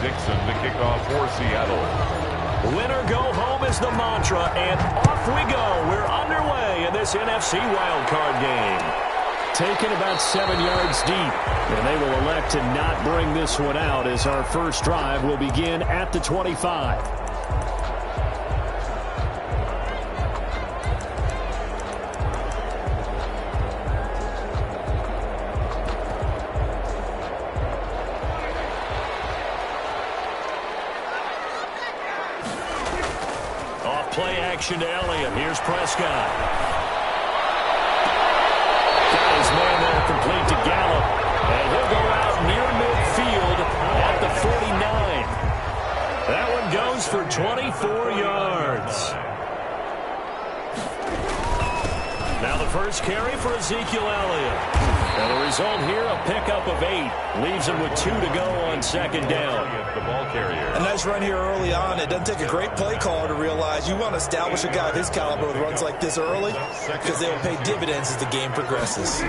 Dixon to kick off for Seattle. Winner go home is the mantra, and off we go. We're underway in this NFC wildcard game. Taken about 7 yards deep, and they will elect to not bring this one out as our first drive will begin at the 25. Play action to Elliott. Here's Prescott. Got his man there, complete to Gallup. And he'll go out near midfield at the 49. That one goes for 24 yards. Now the first carry for Ezekiel Elliott. And the result here, a pickup of 8. Leaves him with 2 to go on second down. The ball carrier. A nice run here early on. It doesn't take a great play caller to realize you want to establish a guy of his caliber with runs like this early because they will pay dividends as the game progresses.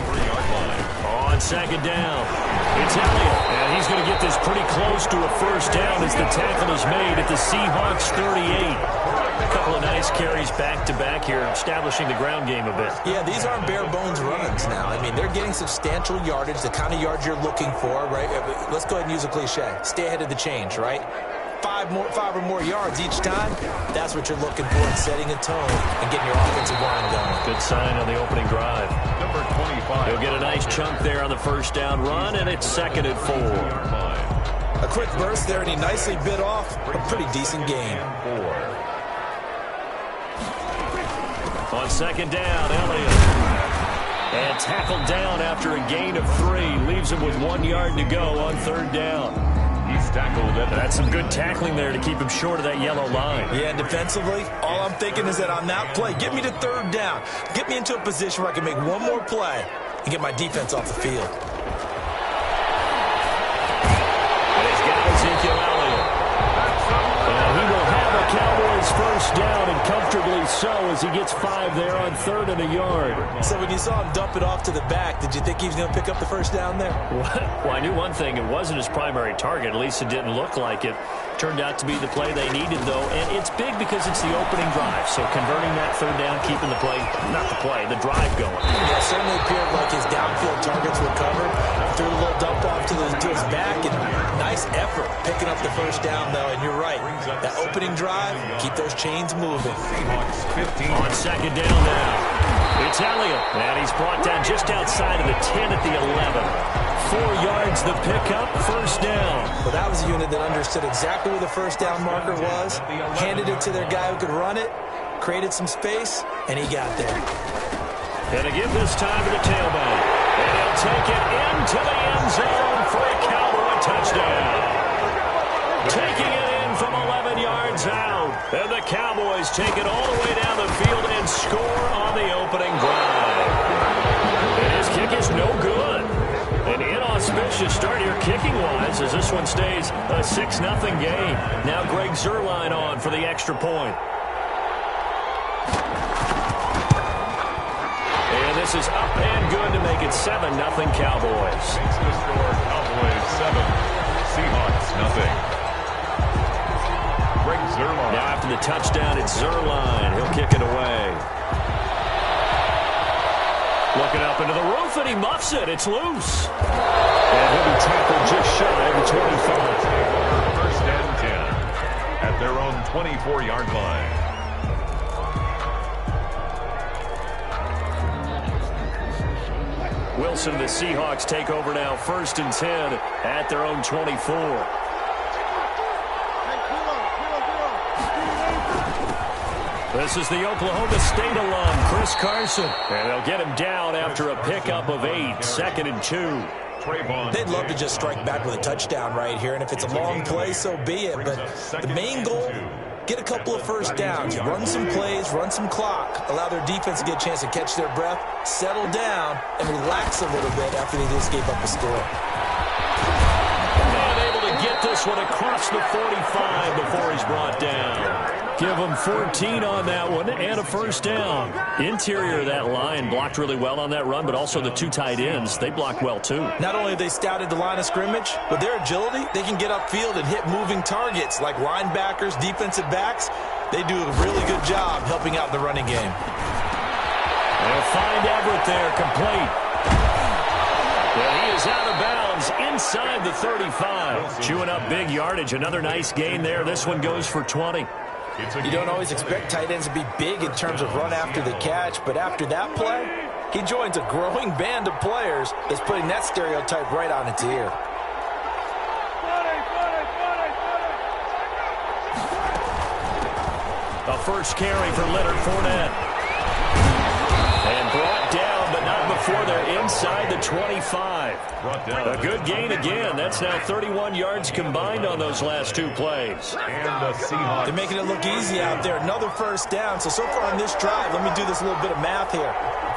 On second down, it's Elliott. And he's going to get this pretty close to a first down as the tackle is made at the Seahawks 38. A couple of nice carries back-to-back here, establishing the ground game a bit. Yeah, these aren't bare-bones runs now. I mean, they're getting substantial yardage, the kind of yards you're looking for, right? Let's go ahead and use a cliche. Stay ahead of the change, right? Five or more yards each time, that's what you're looking for in setting a tone and getting your offensive line going. Good sign on the opening drive. Number 25. He'll get a nice chunk there on the first down run, and it's 2nd and 4. A quick burst there, and he nicely bit off a pretty decent gain. On second down, Elliott. And tackled down after a gain of 3. Leaves him with 1 yard to go on third down. He's tackled it. That's some good tackling there to keep him short of that yellow line. Yeah, and defensively, all I'm thinking is that on that play, get me to third down. Get me into a position where I can make one more play and get my defense off the field. And he's got Ezekiel Elliott. And he will have a Cowboys first down, and comfortably so, as he gets 5 there on 3rd and a yard. So when you saw him dump it off to the back, did you think he was going to pick up the first down there? Well, I knew one thing. It wasn't his primary target. At least it didn't look like it. Turned out to be the play they needed, though. And it's big because it's the opening drive. So converting that third down, keeping the play, not the play, the drive going. Yeah, certainly appeared like his downfield targets were covered. Threw a little dump off to his back, and nice effort picking up the first down, though. And you're right. That opening drive, keep those chains moving. On second down now, it's Elliott. And he's brought down just outside of the 10 at the 11. 4 yards the pickup, first down. Well, that was a unit that understood exactly where the first down marker was, handed it to their guy who could run it, created some space, and he got there. Gonna give this time to the tailback. And he'll take it into the end zone for a Cowboy touchdown. Taking it in from 11 yards out. And the Cowboys take it all the way down the field and score on the opening drive. And his kick is no good. An inauspicious start here kicking-wise as this one stays a 6-0 game. Now Greg Zuerlein on for the extra point. And this is up and good to make it 7-0 Cowboys. Makes the score Cowboys 7, Seahawks 0. Greg Zuerlein. Now after the touchdown, it's Zuerlein. He'll kick it away. Looking up into the roof, and he muffs it. It's loose. And he'll be tackled just shy of the 25. First and 10 at their own 24-yard line. Wilson and the Seahawks take over now. 1st and 10 at their own 24. This is the Oklahoma State alum, Chris Carson. And they'll get him down after a pickup of 8, 2nd and 2. They'd love to just strike back with a touchdown right here, and if it's a long play, so be it. But the main goal, get a couple of first downs, run some plays, run some clock, allow their defense to get a chance to catch their breath, settle down, and relax a little bit after they just gave up a score. And able to get this one across the 45 before he's brought down. Give them 14 on that one and a first down. Interior of that line blocked really well on that run, but also the two tight ends, they blocked well too. Not only have they scouted the line of scrimmage, with their agility, they can get upfield and hit moving targets like linebackers, defensive backs. They do a really good job helping out the running game. They'll find Everett there, complete. Well, he is out of bounds inside the 35. Chewing up big yardage. Another nice gain there. This one goes for 20. You don't always expect tight ends to be big in terms of run after the catch, but after that play, he joins a growing band of players that's putting that stereotype right on its ear. A first carry for Leonard Fournette. And brought down, but not before they're inside the 25. A good gain again. That's now 31 yards combined on those last two plays. And the Seahawks. They're making it look easy out there. Another first down. So far on this drive, let me do this little bit of math here.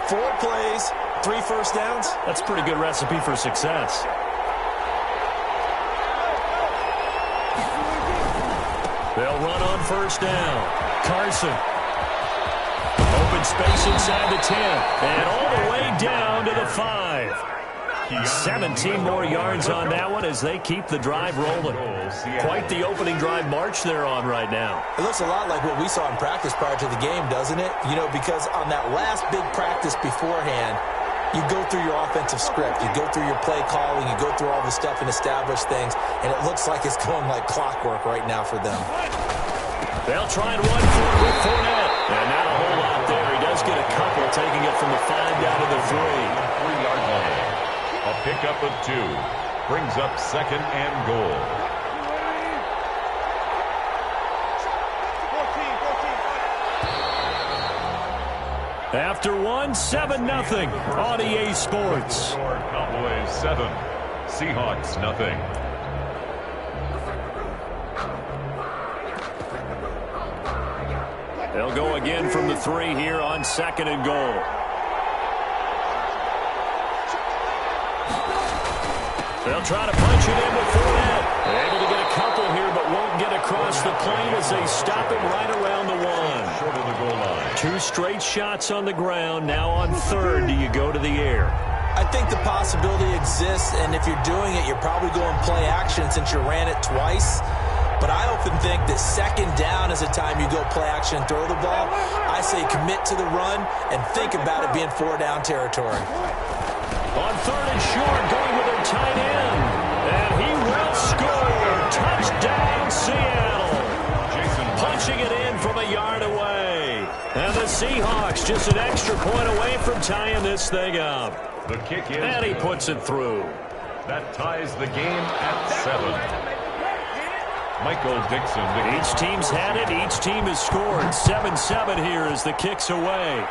4 plays, 3 first downs. That's a pretty good recipe for success. They'll run on first down. Carson. Open space inside the 10. And all the way down to the 5. 17 more yards on that one as they keep the drive rolling. Quite the opening drive march they're on right now. It looks a lot like what we saw in practice prior to the game, doesn't it? You know, because on that last big practice beforehand, you go through your offensive script, you go through your play calling, you go through all the stuff and establish things, and it looks like it's going like clockwork right now for them. They'll try and run for it with Fournette. And not a whole lot there. He does get a couple, taking it from the 5 down to the 3. 3-yard line. A pickup of 2. Brings up 2nd and goal. After one, 7-0 on EA Sports. Cowboys 7. Seahawks nothing. They'll go again from the 3 here on 2nd and goal. They'll try to punch it in with Fournette. They're able to get a couple here, but won't get across the plane as they stop him right around the 1. Short of the goal line. 2 straight shots on the ground. Now on 3rd, do you go to the air? I think the possibility exists, and if you're doing it, you're probably going play action since you ran it twice. But I often think that 2nd down is the time you go play action and throw the ball. I say commit to the run and think about it being 4-down territory. On 3rd and short, going with their tight end. And he will score. Touchdown, Seattle. Punching it in from a yard away. And the Seahawks just an extra point away from tying this thing up. The kick is And he puts it through. That ties the game at 7. Michael Dixon. Each team's had it. Each team has scored. 7-7 here as the kick's away.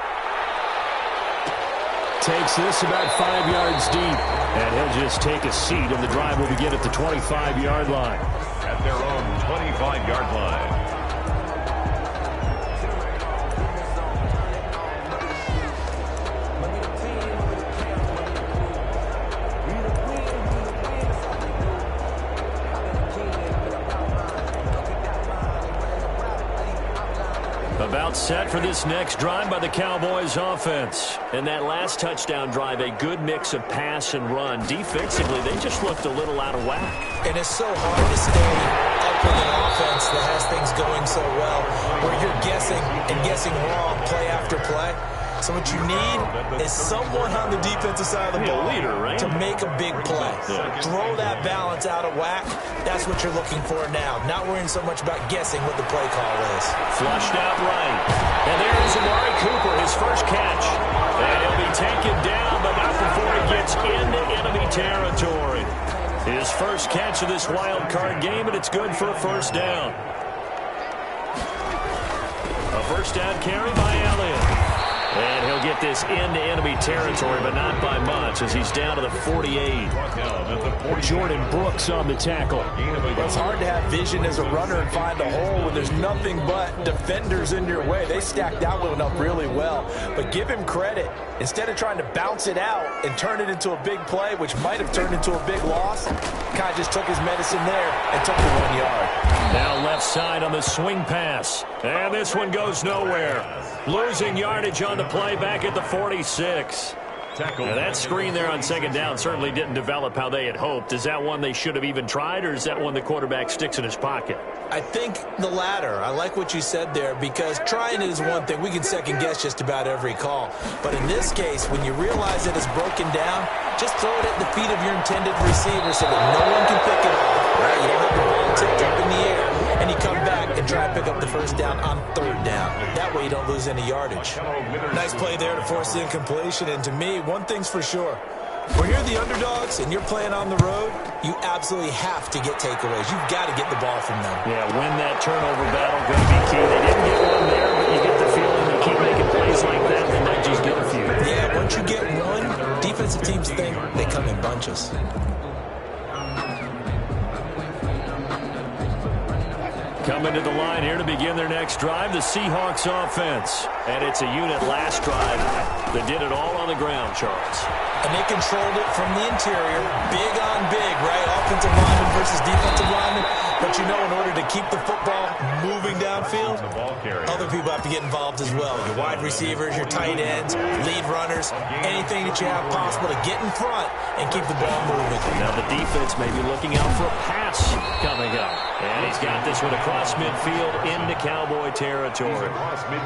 Takes this about 5 yards deep. And he'll just take a seat, and the drive will begin at the 25-yard line. At their own 25-yard line. About set for this next drive by the Cowboys offense. And that last touchdown drive, a good mix of pass and run. Defensively, they just looked a little out of whack. And it's so hard to stay up with an offense that has things going so well, where you're guessing and guessing wrong play after play. So what you need is someone on the defensive side of the ball to make a big play. Throw that balance out of whack. That's what you're looking for now. Not worrying so much about guessing what the play call is. Flushed out right. And there's Amari Cooper, his first catch. And he'll be taken down, but not before he gets into enemy territory. His first catch of this wild card game, and it's good for a first down. A first down carry by Elliott. And he'll get this into enemy territory, but not by much, as he's down to the 48. Jordan Brooks on the tackle. Well, it's hard to have vision as a runner and find a hole when there's nothing but defenders in your way. They stacked that one up really well. But give him credit. Instead of trying to bounce it out and turn it into a big play, which might have turned into a big loss, kind of just took his medicine there and took the 1 yard. Now left side on the swing pass. And this one goes nowhere. Losing yardage on the play back at the 46. Now that screen there on second down certainly didn't develop how they had hoped. Is that one they should have even tried, or is that one the quarterback sticks in his pocket? I think the latter. I like what you said there, because trying it is one thing. We can second guess just about every call. But in this case, when you realize it is broken down, just throw it at the feet of your intended receiver so that no one can pick it off. Right? You don't have the ball tipped up in the air, and you come back and try to pick up the first down on third down. That way you don't lose any yardage. Nice play there to force the incompletion, and to me, one thing's for sure. When you're the underdogs and you're playing on the road, you absolutely have to get takeaways. You've got to get the ball from them. Yeah, win that turnover battle, going to be key. They didn't get one there, but you get the feeling they keep making plays like that, they might just get a few. Yeah, once you get one, defensive teams think they come in bunches. Coming to the line here to begin their next drive, the Seahawks offense. And it's a unit last drive that did it all on the ground, Charles. And they controlled it from the interior. Big on big, right? Offensive lineman versus defensive lineman. But you know, in order to keep the football moving downfield, other people have to get involved as well. Your wide receivers, your tight ends, lead runners, anything that you have possible to get in front and keep the ball moving. Now the defense may be looking out for a pass coming up. And he's got this one across midfield into Cowboy territory.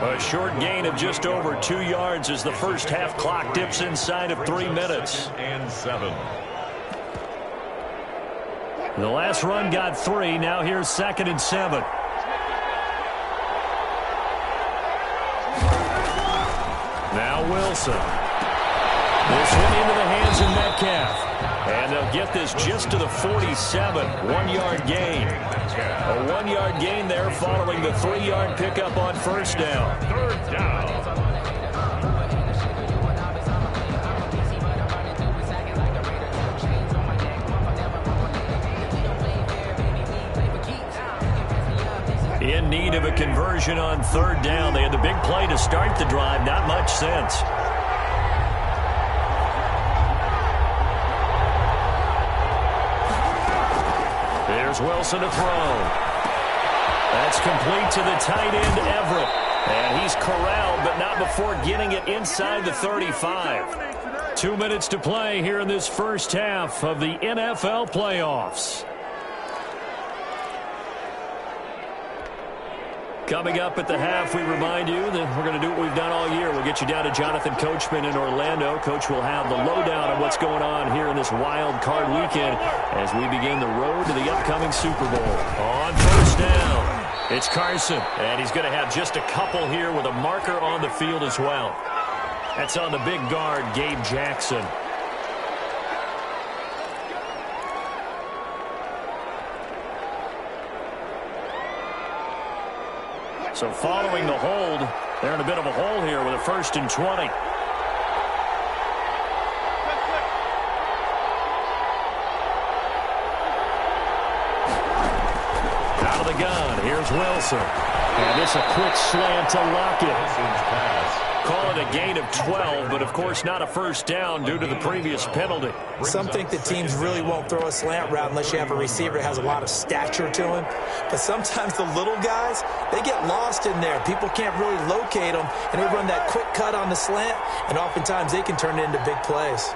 A short gain of just over 2 yards as the first half clock dips inside of 3 minutes. And 7. The last run got 3. Now here's 2nd and 7. Now Wilson. This one into the hands of Metcalf. And they'll get this just to the 47. 1-yard gain. A 1-yard gain there following the 3-yard pickup on first down. Third down. In need of a conversion on third down. They had the big play to start the drive. Not much sense. There's Wilson to throw. That's complete to the tight end, Everett. And he's corralled, but not before getting it inside the 35. 2 minutes to play here in this first half of the NFL playoffs. Coming up at the half, we remind you that we're going to do what we've done all year. We'll get you down to Jonathan Coachman in Orlando. Coach will have the lowdown on what's going on here in this wild card weekend as we begin the road to the upcoming Super Bowl. On first down, it's Carson, and he's going to have just a couple here with a marker on the field as well. That's on the big guard, Gabe Jackson. So following the hold, they're in a bit of a hole here with a 1st and 20. Out of the gun, here's Wilson. And this a quick slant to Lockett. Call it a gain of 12, but of course not a first down due to the previous penalty. Some think that teams really won't throw a slant route unless you have a receiver that has a lot of stature to him. But sometimes the little guys, they get lost in there. People can't really locate them, and they run that quick cut on the slant, and oftentimes they can turn it into big plays.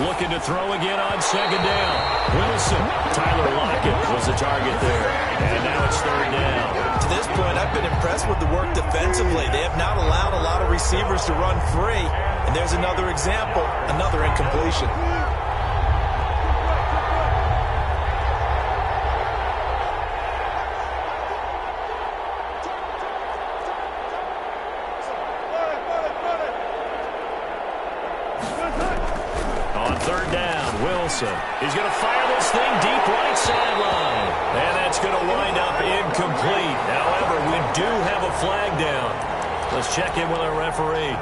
Looking to throw again on second down. Wilson. Tyler Lockett was the target there. And now it's third down. To this point, I've been impressed with the work defensively. They have not allowed a lot of receivers to run free. And there's another example, another incompletion. He's going to fire this thing deep right sideline. And that's going to wind up incomplete. However, we do have a flag down. Let's check in with our referee.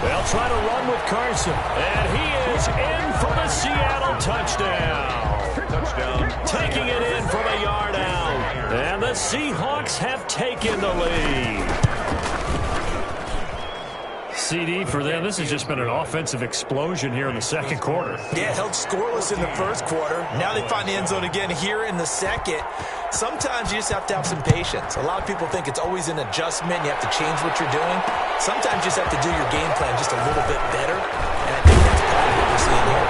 They'll try to run with Carson. And he is in for the Seattle touchdown. Touchdown. Taking it in from a yard out. And the Seahawks have taken the lead. CD for them. This has just been an offensive explosion here in the second quarter. Yeah, held scoreless in the first quarter. Now they find the end zone again here in the second. Sometimes you just have to have some patience. A lot of people think it's always an adjustment. You have to change what you're doing. Sometimes you just have to do your game plan just a little bit better. And I think that's part of what we're seeing here.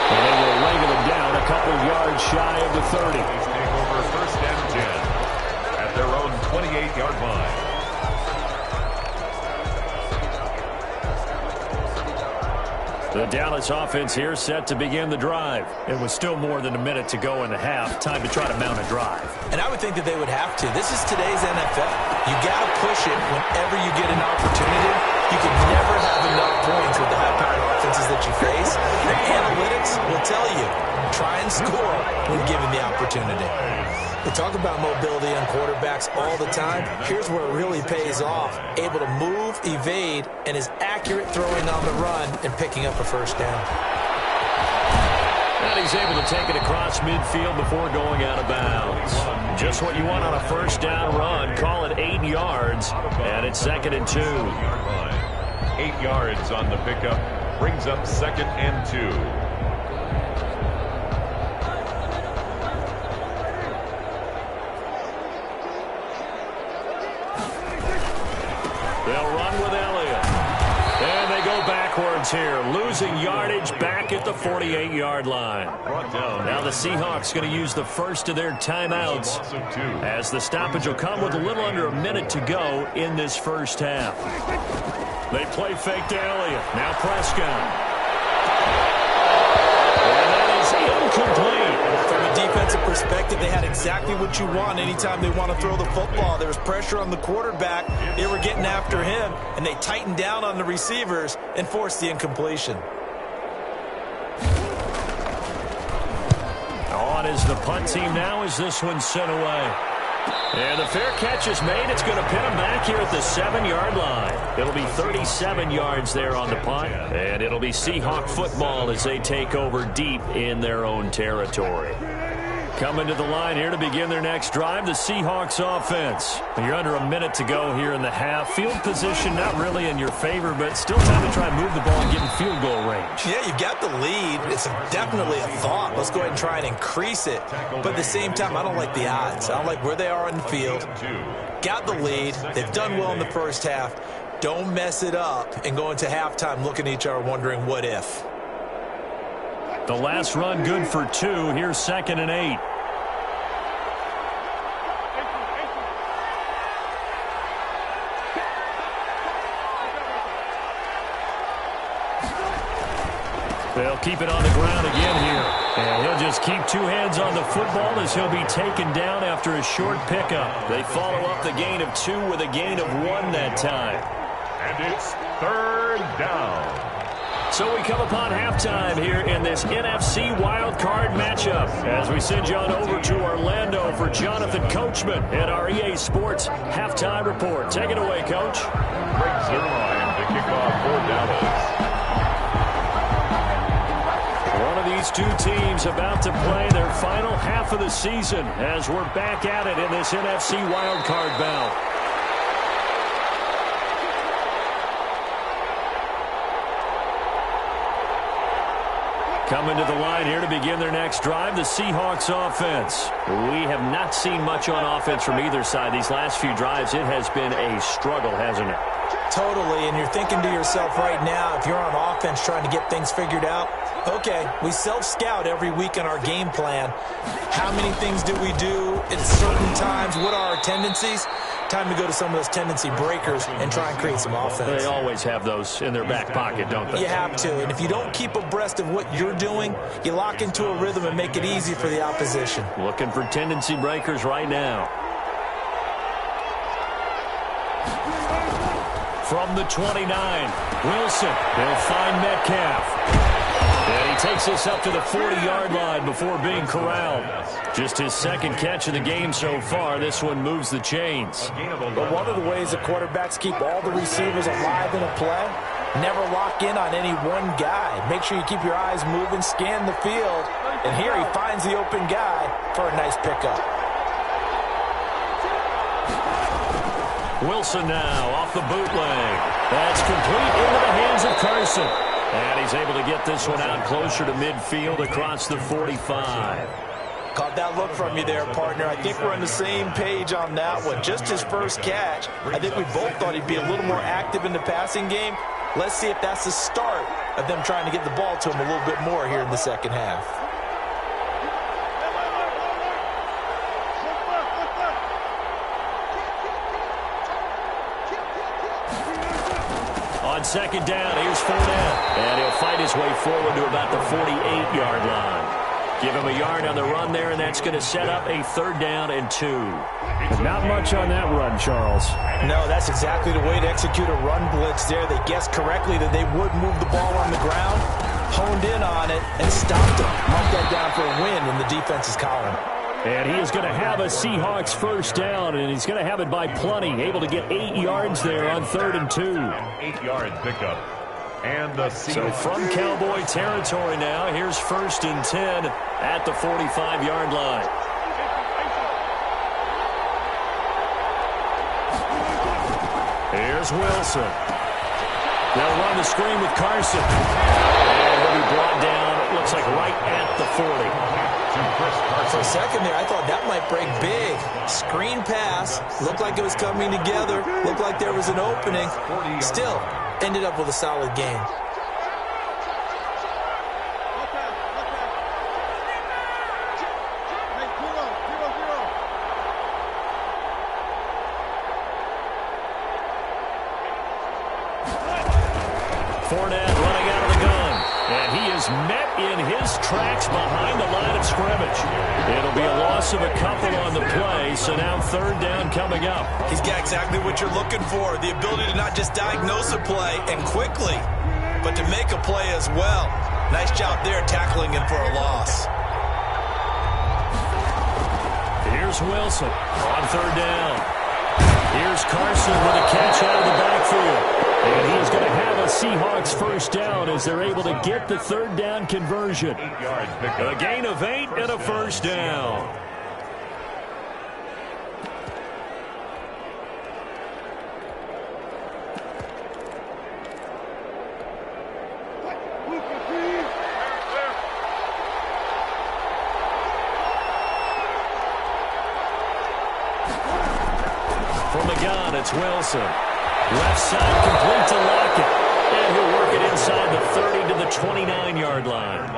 And they will wrangle them down a couple yards shy of the 30. Take over first and 10 at their own 28-yard line. The Dallas offense here set to begin the drive. It was still more than a minute to go in the half. Time to try to mount a drive. And I would think that they would have to. This is today's NFL. You got to push it whenever you get an opportunity. You can never have enough points with the high-powered offenses that you face. And analytics will tell you, try and score when given the opportunity. We talk about mobility on quarterbacks all the time. Here's where it really pays off. Able to move, evade, and is accurate throwing on the run and picking up a first down. And he's able to take it across midfield before going out of bounds. Just what you want on a first down run. Call it 8 yards, and it's 2nd and 2. 8 yards on the pickup. Brings up 2nd and 2. They'll run with Elliott. And they go backwards here, losing yardage back at the 48-yard line. Now the Seahawks going to use the first of their timeouts as the stoppage will come with a little under a minute to go in this first half. They play fake to Elliott. Now Prescott. And that is incomplete. From a defensive perspective, they had exactly what you want anytime they want to throw the football. There was pressure on the quarterback. They were getting after him, and they tightened down on the receivers and forced the incompletion. On is the punt team now as this one's sent away. And the fair catch is made. It's going to pin him back here at the 7-yard line. It'll be 37 yards there on the punt. And it'll be Seahawk football as they take over deep in their own territory. Coming to the line here to begin their next drive, the Seahawks offense. You're under a minute to go here in the half. Field position not really in your favor, but still time to try and move the ball and get in field goal range. Yeah, you've got the lead. It's definitely a thought. Let's go ahead and try and increase it. But at the same time, I don't like the odds. I don't like where they are in the field. Got the lead. They've done well in the first half. Don't mess it up and go into halftime looking at each other wondering what if. The last run good for 2. Here's 2nd and 8. They'll keep it on the ground again here. And he'll just keep 2 hands on the football as he'll be taken down after a short pickup. They follow up the gain of 2 with a gain of 1 that time. And it's 3rd down. So we come upon halftime here in this NFC wildcard matchup as we send you on over to Orlando for Jonathan Coachman at our EA Sports halftime report. Take it away, Coach. Breaks their line to kick off for Dallas. One of these two teams about to play their final half of the season as we're back at it in this NFC wildcard bout. Coming to the line here to begin their next drive, the Seahawks offense. We have not seen much on offense from either side. These last few drives, it has been a struggle, hasn't it? Totally, and you're thinking to yourself right now, if you're on offense trying to get things figured out, okay, we self-scout every week on our game plan. How many things do we do at certain times? What are our tendencies? Time to go to some of those tendency breakers and try and create some offense. They always have those in their back pocket, don't they? You have to, and if you don't keep abreast of what you're doing, you lock into a rhythm and make it easy for the opposition. Looking for tendency breakers right now. From the 29, Wilson. They'll find Metcalf. And he takes us up to the 40-yard line before being corralled. Just his second catch of the game so far. This one moves the chains. But one of the ways that quarterbacks keep all the receivers alive in a play, never lock in on any one guy. Make sure you keep your eyes moving, scan the field, And here he finds the open guy for a nice pickup. Wilson now off the bootleg. That's complete into the hands of Carson. And he's able to get this one out closer to midfield across the 45. Caught that look from you there, partner. I think we're on the same page on that one. Just his first catch. I think we both thought he'd be a little more active in the passing game. Let's see if that's the start of them trying to get the ball to him a little bit more here in the second half. On second down, here's Fournette. And he'll fight his way forward to about the 48-yard line. Give him a yard on the run there, and that's going to set up a 3rd down and 2. Not much on that run, Charles. No, that's exactly the way to execute a run blitz there. They guessed correctly that they would move the ball on the ground, honed in on it, and stopped him. Marked that down for a win in the defense's column. And he is going to have a Seahawks 1st down, and he's going to have it by plenty. Able to get 8 yards there on 3rd and 2. 8-yard pickup. And the so from Cowboy territory now, here's 1st and 10 at the 45-yard line. Here's Wilson. They'll run the screen with Carson. And he'll be brought down, it looks like right at the 40. For a second there, I thought that might break big. Screen pass. Looked like it was coming together. Looked like there was an opening. Still, ended up with a solid game. Fournette running out of the gun. And he is met in his tracks behind the line of scrimmage. It'll be a loss of a couple on the play, so now 3rd down coming up. He's got exactly what you're looking for, the ability to not just diagnose a play and quickly, but to make a play as well. Nice job there tackling him for a loss. Here's Wilson on 3rd down. Here's Carson with a catch out of the backfield. And he's going to have a Seahawks 1st down as they're able to get the 3rd down conversion. A gain of 8 and a 1st down. From the gun, it's Wilson. Left side complete to Lockett. And he'll work it inside the 30 to the 29-yard line.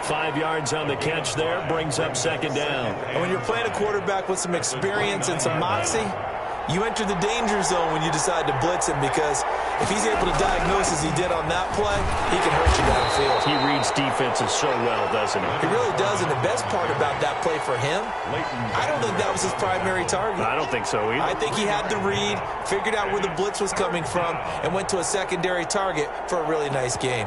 5 yards on the catch there, brings up 2nd down. And when you're playing a quarterback with some experience and some moxie, you enter the danger zone when you decide to blitz him, because if he's able to diagnose as he did on that play, he can hurt you downfield. He reads defenses so well, doesn't he? He really does, and the best part about that play for him, I don't think that was his primary target. I don't think so either. I think he had the read, figured out where the blitz was coming from, and went to a secondary target for a really nice game.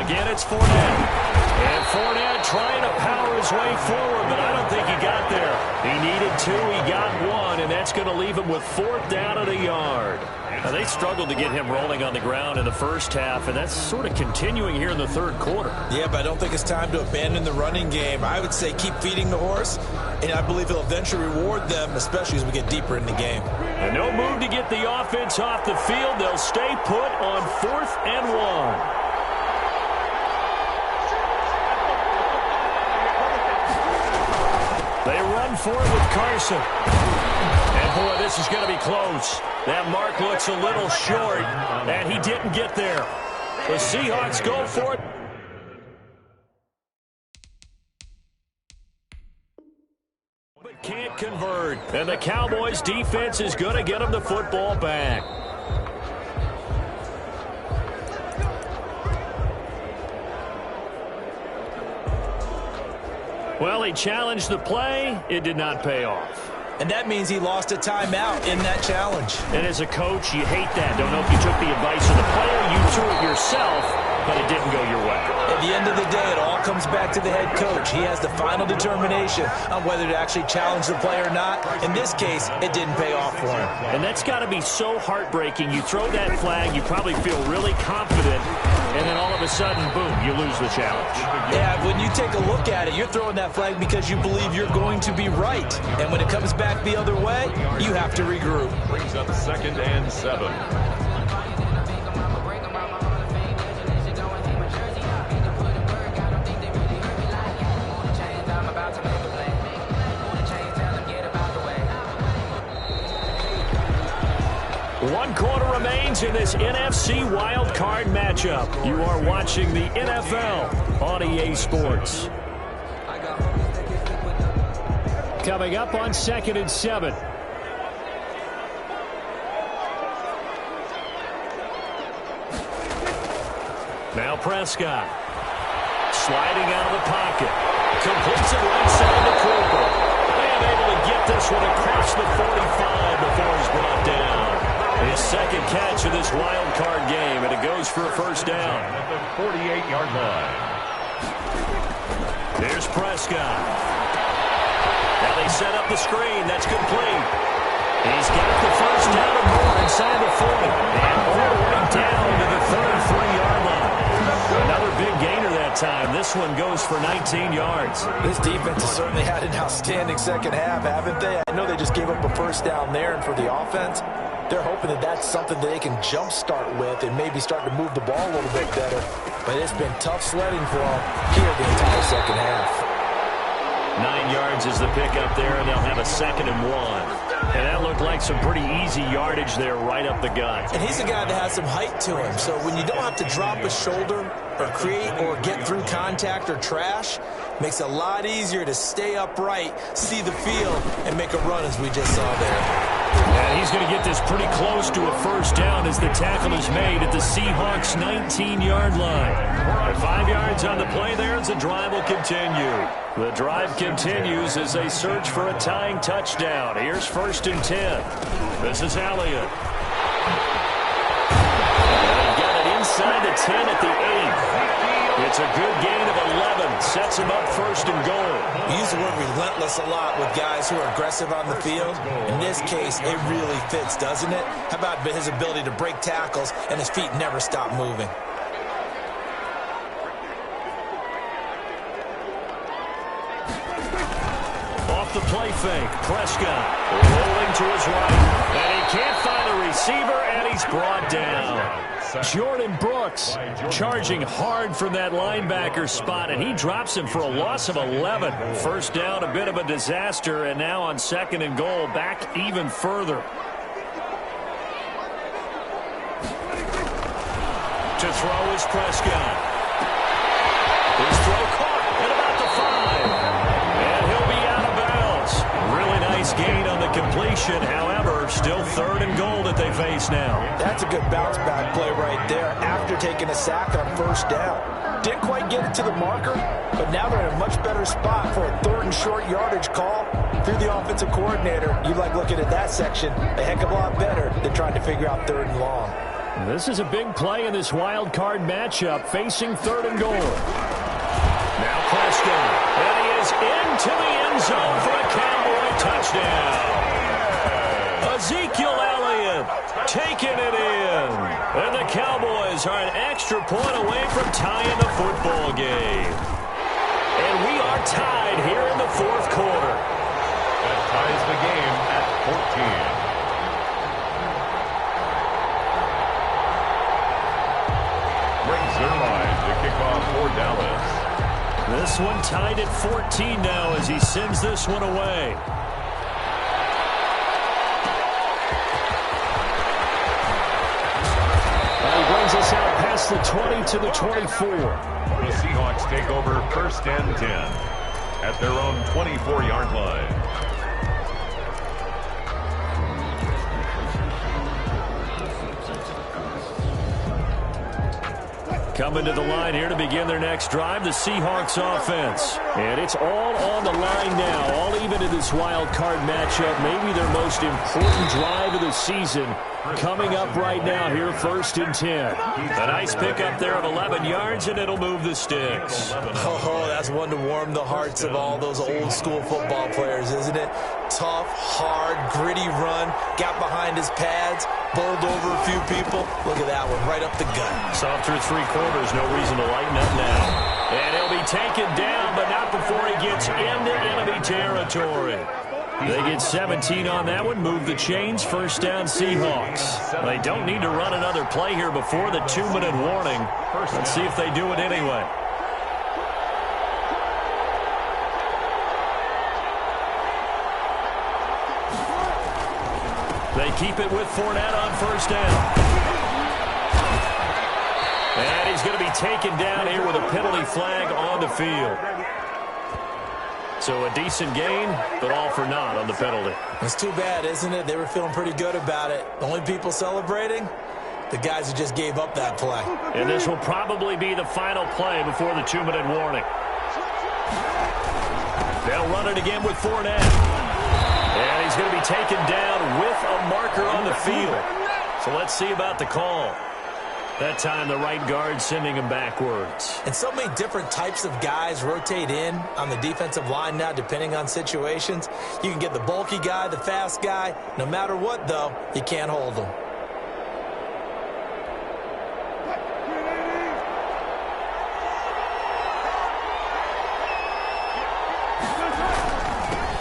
Again, it's Fournette. And Fournette trying to power his way forward, but I don't think he got there. He needed 2, he got 1, and that's going to leave him with 4th down at a yard. Now, they struggled to get him rolling on the ground in the first half, and that's sort of continuing here in the 3rd quarter. Yeah, but I don't think it's time to abandon the running game. I would say keep feeding the horse, and I believe he'll eventually reward them, especially as we get deeper in the game. And no move to get the offense off the field. They'll stay put on 4th and 1. They run for it with Carson. And, boy, this is going to be close. That mark looks a little short, and he didn't get there. The Seahawks go for it. But can't convert. And the Cowboys' defense is going to get them the football back. Well, he challenged the play. It did not pay off. And that means he lost a timeout in that challenge. And as a coach, you hate that. Don't know if you took the advice of the player, you threw it yourself, but it didn't go your way. At the end of the day, it all comes back to the head coach. He has the final determination on whether to actually challenge the play or not. In this case, it didn't pay off for him. And that's got to be so heartbreaking. You throw that flag, you probably feel really confident, and then all of a sudden, boom, you lose the challenge. Yeah, when you take a look at it, you're throwing that flag because you believe you're going to be right. And when it comes back the other way, you have to regroup. Brings up 2nd and 7. One quarter remains in this NFC wildcard matchup. You are watching the NFL on EA Sports. Coming up on 2nd and 7. Now Prescott. Sliding out of the pocket. Completes it right side to Cooper. And able to get this one across the 45 before he's brought down. His second catch of this wild card game, and it goes for a first down. At the 48-yard line. Here's Prescott. Now they set up the screen. That's complete. He's got the first down and more inside the 40. And all the way down to the 33-yard line. Another big gainer that time. This one goes for 19 yards. This defense has certainly had an outstanding second half, haven't they? I know they just gave up a first down there, and for the offense, they're hoping that that's something that they can jumpstart with and maybe start to move the ball a little bit better. But it's been tough sledding for them here the entire second half. 9 yards is the pickup there, and they'll have a 2nd and 1. And that looked like some pretty easy yardage there right up the gut. And he's a guy that has some height to him. So when you don't have to drop a shoulder or create or get through contact or trash, makes it a lot easier to stay upright, see the field, and make a run as we just saw there. And he's going to get this pretty close to a first down as the tackle is made at the Seahawks' 19-yard line. 5 yards on the play there as the drive will continue. The drive continues as they search for a tying touchdown. Here's 1st and 10. This is Elliott. And got it inside the 10 at the 8. It's a good gain of 11. Sets him up 1st and goal. We use the word relentless a lot with guys who are aggressive on the field. In this case, it really fits, doesn't it? How about his ability to break tackles and his feet never stop moving? Off the play fake, Prescott rolling to his right. And he can't find a receiver, and he's brought down. Jordan Brooks charging hard from that linebacker spot, and he drops him for a loss of 11. First down, a bit of a disaster, and now on 2nd and goal, back even further. To throw is Prescott. His throw caught at about the 5. And he'll be out of bounds. Really nice gain on the completion. However, still 3rd and goal that they face now. That's a good bounce back play right there after taking a sack on 1st down. Didn't quite get it to the marker, but now they're in a much better spot for a 3rd and short yardage call. Through the offensive coordinator, you like looking at that section a heck of a lot better than trying to figure out 3rd and long. This is a big play in this wild card matchup, facing 3rd and goal. Now Prescott, and he is into the end zone for a Cowboy touchdown. Ezekiel Elliott taking it in. And the Cowboys are an extra point away from tying the football game. And we are tied here in the 4th quarter. That ties the game at 14. Brings their line to kick off for Dallas. This one tied at 14 now as he sends this one away. He brings us out past the 20 to the 24. The Seahawks take over 1st and 10 at their own 24-yard line. Coming to the line here to begin their next drive, the Seahawks offense. And it's all on the line now, all even in this wild card matchup. Maybe their most important drive of the season coming up right now here, 1st and 10. A nice pickup there of 11 yards, and it'll move the sticks. Oh, that's one to warm the hearts of all those old-school football players, isn't it? Tough, hard, gritty run, got behind his pads, bowled over a few people. Look at that one, right up the gut. Saw through 3/4, no reason to lighten up now. And he'll be taken down, but not before he gets into enemy territory. They get 17 on that one, move the chains, 1st down Seahawks. They don't need to run another play here before the 2-minute warning. Let's see if they do it anyway. They keep it with Fournette on 1st down. And he's going to be taken down here with a penalty flag on the field. So a decent gain, but all for naught on the penalty. It's too bad, isn't it? They were feeling pretty good about it. The only people celebrating, the guys who just gave up that play. And this will probably be the final play before the 2-minute warning. They'll run it again with Fournette. And he's going to be taken down with a marker on the field. So let's see about the call. That time the right guard sending him backwards. And so many different types of guys rotate in on the defensive line now depending on situations. You can get the bulky guy, the fast guy. No matter what, though, you can't hold them.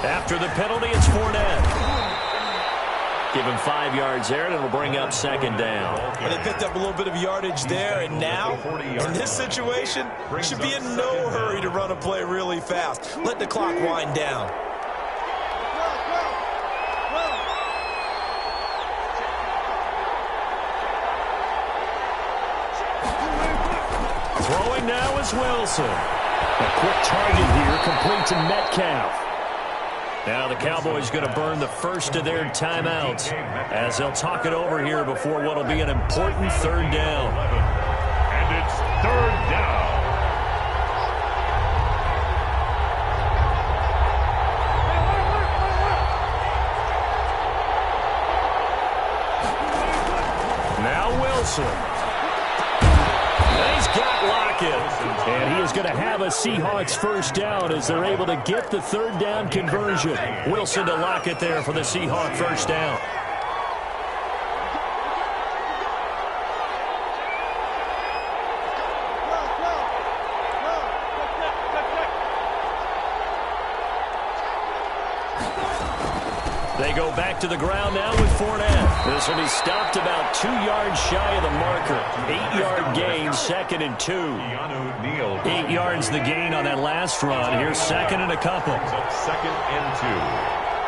After the penalty, it's Fournette. Give him 5 yards there, and it'll bring up 2nd down. And they picked up a little bit of yardage there, and now, in this situation, should be in no hurry to run a play really fast. Let the clock wind down. Throwing now is Wilson. A quick target here, complete to Metcalf. Now the Cowboys going to burn the first of their timeouts as they'll talk it over here before what will be an important 3rd down. And it's 3rd down. Now Wilson. He's got Lockett. And he is going to have a Seahawks 1st down as they're able to get the 3rd down conversion. Wilson to Lockett there for the Seahawk 1st down. They go back to the ground now with Fournette. This will be stopped about 2 yards shy of the marker. 8-yard gain, 2nd and 2. 8 yards the gain on that last run. Here's 2nd and a couple. 2nd and 2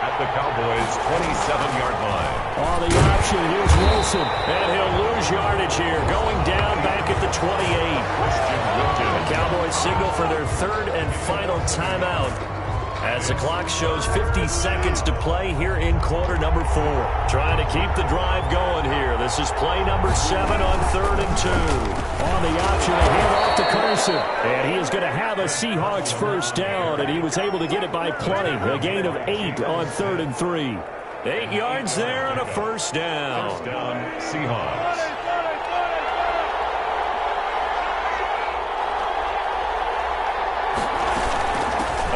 at the Cowboys' 27-yard line. On the option, here's Wilson. And he'll lose yardage here, going down back at the 28. The Cowboys signal for their 3rd and final timeout as the clock shows 50 seconds to play here in quarter number 4. Trying to keep the drive going here. This is play number 7 on 3rd and 2. On the option, a hand off to Carson. And he is going to have a Seahawks 1st down, and he was able to get it by plenty. A gain of 8 on 3rd and 3. 8 yards there and a 1st down. 1st down, Seahawks.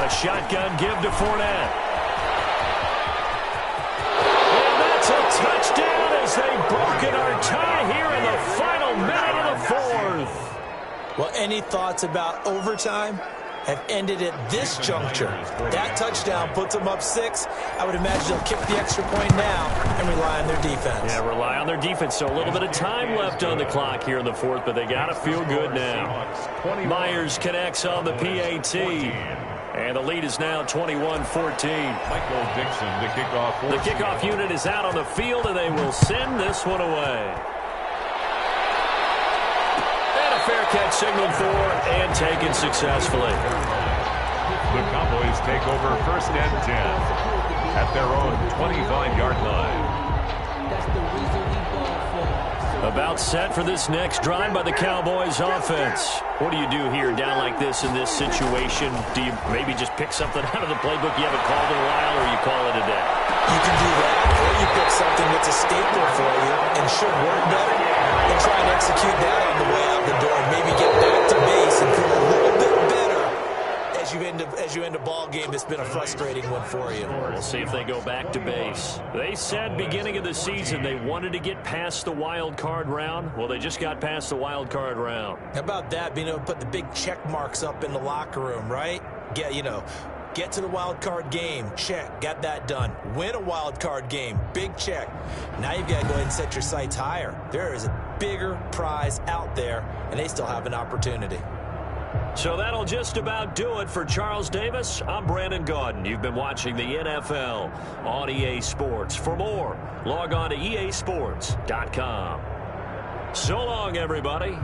A shotgun give to Fournette. And that's a touchdown as they've broken our tie here in the final minute of the 4th. Well, any thoughts about overtime have ended at this juncture. That touchdown puts them up 6. I would imagine they'll kick the extra point now and rely on their defense. Yeah, rely on their defense. So a little bit of time left on the clock here in the 4th, but they got to feel good now. Myers connects on the PAT. And the lead is now 21-14. Michael Dixon, the kickoff. The kickoff unit is out on the field, and they will send this one away. And a fair catch signaled for and taken successfully. The Cowboys take over 1st and 10 at their own 25-yard line. That's the reason we ball for. About set for this next drive by the Cowboys offense. What do you do here down like this in this situation? Do you maybe just pick something out of the playbook you haven't called in a while, or you call it a day? You can do that, or you pick something that's a staple for you and should work better, and try and execute that on the way out the door and maybe get back to base and feel a little bit better as you end a ball game that's been a frustrating one for you. We'll see if they go back to base. They said beginning of the season they wanted to get past the wild card round. Well, they just got past the wild card round. How about that, being able to put the big check marks up in the locker room, right? Get to the wild card game, check, got that done. Win a wild card game, big check. Now you've got to go ahead and set your sights higher. There is a bigger prize out there, and they still have an opportunity. So that'll just about do it for Charles Davis. I'm Brandon Gaudin. You've been watching the NFL on EA Sports. For more, log on to easports.com. So long, everybody.